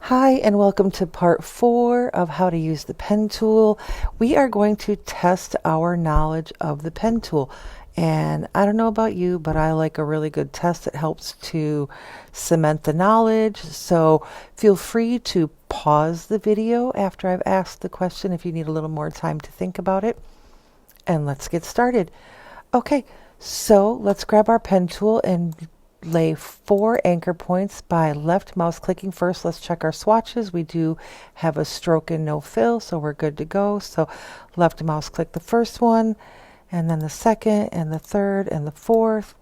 Hi, and welcome to part 4 of how to use the pen tool. We are going to test our knowledge of the pen tool. And I don't know about you, but I like a really good test. It helps to cement the knowledge. So feel free to pause the video after I've asked the question if you need a little more time to think about it. And let's get started. Okay, so let's grab our pen tool and lay 4 anchor points by left mouse clicking first. Let's check our swatches. We do have a stroke and no fill, so we're good to go. So left mouse click the first one, and then the second, and the third, and the fourth.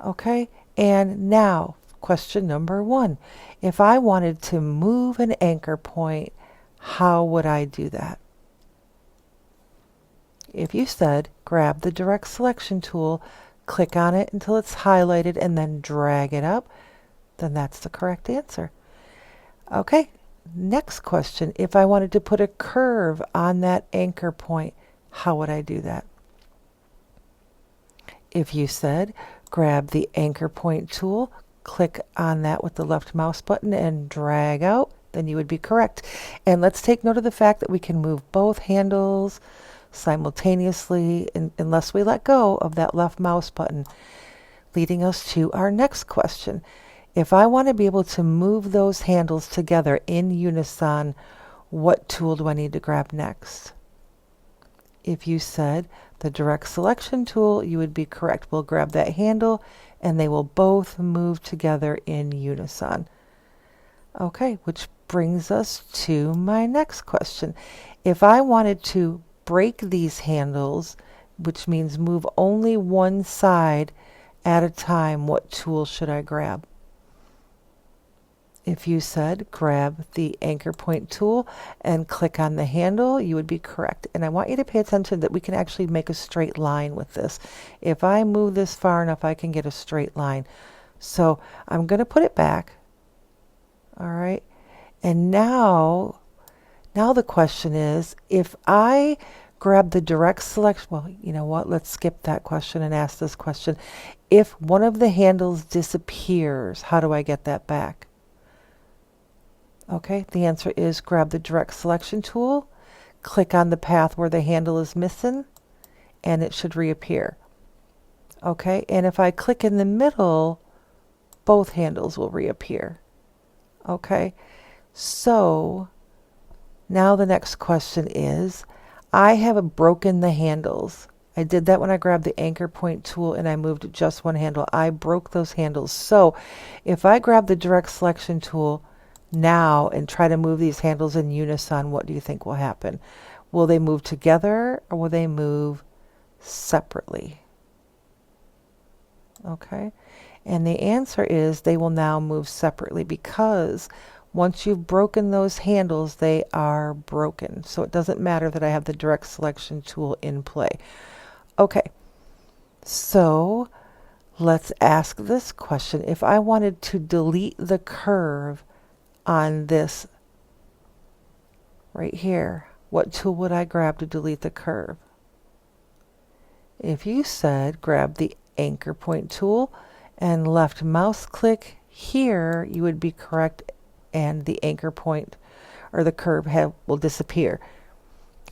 Okay, and now question number 1. If I wanted to move an anchor point, how would I do that? If you said grab the direct selection tool, click on it until it's highlighted and then drag it up, then that's the correct answer. Okay, next question. If I wanted to put a curve on that anchor point, how would I do that? If you said grab the anchor point tool, click on that with the left mouse button and drag out, then you would be correct. And let's take note of the fact that we can move both handles simultaneously unless we let go of that left mouse button, leading us to our next question. If I want to be able to move those handles together in unison, what tool do I need to grab next? If you said the direct selection tool, you would be correct. We'll grab that handle and they will both move together in unison. Okay, which brings us to my next question. If I wanted to break these handles, which means move only one side at a time, what tool should I grab? If you said grab the anchor point tool and click on the handle, you would be correct. And I want you to pay attention that we can actually make a straight line with this. If I move this far enough, I can get a straight line. So I'm going to put it back. All right. And now the question is, if I grab the direct selection, well, you know what? Let's skip that question and ask this question. If one of the handles disappears, how do I get that back? Okay, the answer is grab the direct selection tool, click on the path where the handle is missing, and it should reappear. Okay, and if I click in the middle, both handles will reappear. Okay, so now the next question is, I have broken the handles. I did that when I grabbed the anchor point tool and I moved just one handle. I broke those handles. So if I grab the direct selection tool now and try to move these handles in unison, what do you think will happen? Will they move together or will they move separately? Okay, and the answer is they will now move separately, because once you've broken those handles, they are broken. So it doesn't matter that I have the direct selection tool in play. Okay, so let's ask this question. If I wanted to delete the curve on this right here, what tool would I grab to delete the curve? If you said grab the anchor point tool and left mouse click here, you would be correct, and the anchor point or the curve will disappear.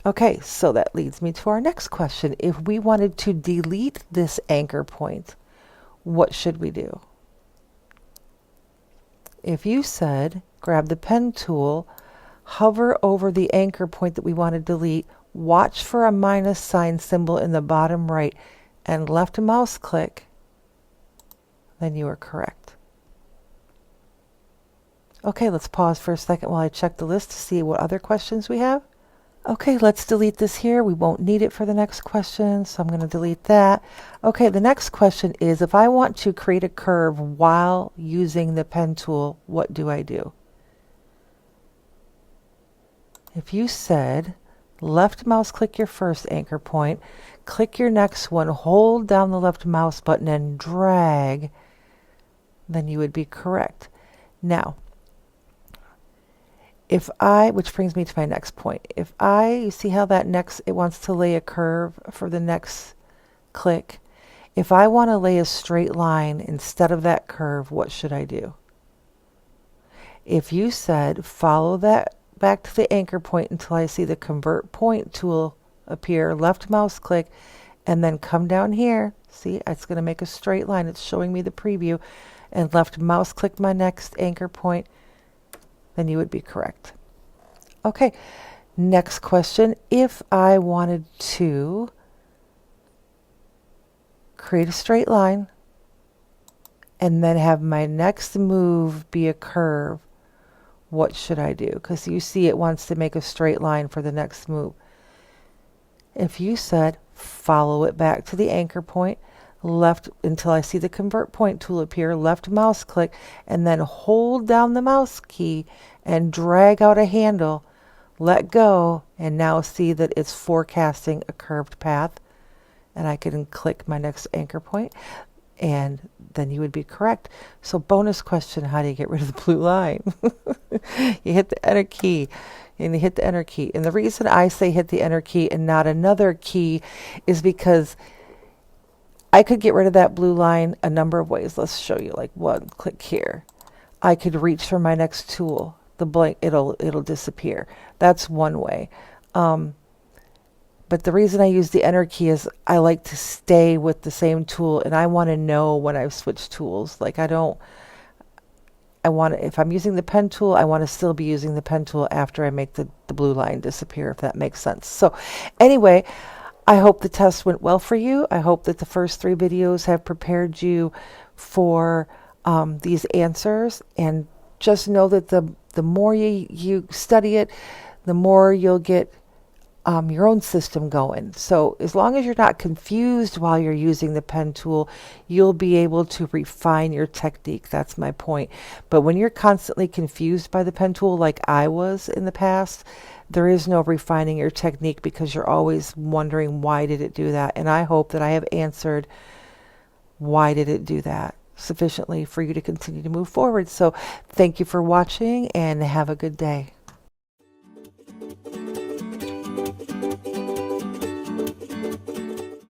Okay, so that leads me to our next question. If we wanted to delete this anchor point, what should we do? If you said grab the pen tool, hover over the anchor point that we want to delete, watch for a minus sign symbol in the bottom right, and left mouse click, then you are correct. Okay, let's pause for a second while I check the list to see what other questions we have. Okay, let's delete this here. We won't need it for the next question, so I'm going to delete that. Okay, the next question is, if I want to create a curve while using the pen tool, what do I do? If you said left mouse click your first anchor point, click your next one, hold down the left mouse button and drag, then you would be correct. Now, which brings me to my next point. You see how it wants to lay a curve for the next click. If I want to lay a straight line instead of that curve, what should I do? If you said follow that back to the anchor point until I see the convert point tool appear, left mouse click, and then come down here, see, it's going to make a straight line. It's showing me the preview, and left mouse click my next anchor point, then you would be correct. Okay, next question. If I wanted to create a straight line and then have my next move be a curve, what should I do? Because you see it wants to make a straight line for the next move. If you said follow it back to the anchor point, left until I see the convert point tool appear, left mouse click, and then hold down the mouse key and drag out a handle, let go, and now see that it's forecasting a curved path, and I can click my next anchor point, and then you would be correct. So bonus question, how do you get rid of the blue line? You hit the enter key, and you hit the enter key. And the reason I say hit the enter key and not another key is because I could get rid of that blue line a number of ways. Let's show you, like one, click here. I could reach for my next tool. The blank, it'll disappear. That's one way. But the reason I use the enter key is I like to stay with the same tool, and I want to know when I've switched tools. Like if I'm using the pen tool, I want to still be using the pen tool after I make the blue line disappear, if that makes sense. So anyway, I hope the test went well for you. I hope that the first 3 videos have prepared you for these answers, and just know that the more you study it, the more you'll get your own system going. So as long as you're not confused while you're using the pen tool, you'll be able to refine your technique. That's my point. But when you're constantly confused by the pen tool, like I was in the past, there is no refining your technique, because you're always wondering, why did it do that? And I hope that I have answered why did it do that sufficiently for you to continue to move forward. So thank you for watching, and have a good day.